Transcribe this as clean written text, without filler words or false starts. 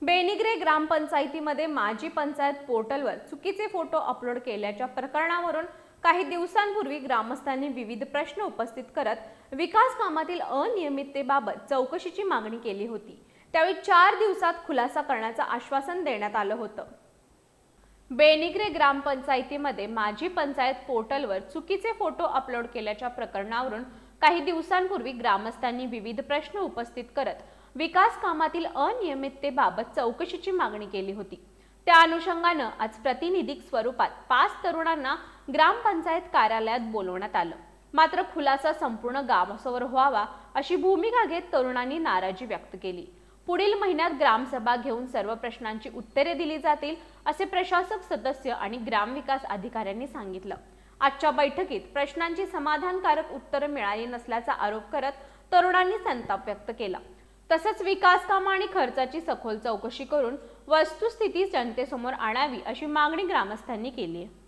बेनिग्रे ग्रामपंचायतीमध्ये माजी पंचायत पोर्टलवर चुकीचे फोटो अपलोड केल्याच्या प्रकरणावरून काही दिवसांपूर्वी ग्रामस्थांनी विविध प्रश्न उपस्थित करत विकास कामातील अनियमिततेबाबत चौकशीची मागणी केली होती। त्यावेळी 4 दिवसात खुलासा करण्याचं आश्वासन देण्यात आलं होतं। बेनिग्रे ग्रामपंचायतीमध्ये माजी पंचायत पोर्टलवर चुकीचे फोटो अपलोड केल्याच्या प्रकरणावरून काही दिवसांपूर्वी ग्रामस्थांनी विविध प्रश्न उपस्थित करत विकास कामातील अनियमिततेबाबत चौकशीची मागणी केली होती। त्या अनुषंगानं आज प्रातिनिधिक स्वरूपात 5 तरुणांना ग्रामपंचायत कार्यालयात बोलवण्यात आलं। मात्र खुलासा संपूर्ण गावासमोर व्हावा अशी भूमिका घेत तरुणांनी नाराजी व्यक्त केली। पुढील महिन्यात ग्रामसभा घेऊन सर्व प्रश्नांची उत्तरे दिली जातील असे प्रशासक सदस्य आणि ग्रामविकास अधिकाऱ्यांनी सांगितलं। आजच्या बैठकीत प्रश्नांची समाधानकारक उत्तरे मिळाली नसल्याचा आरोप करत तरुणांनी संताप व्यक्त केला। तसंच विकास कामं आणि खर्चाची सखोल चौकशी करून वस्तुस्थिती जनतेसमोर आणावी अशी मागणी ग्रामस्थांनी केली आहे।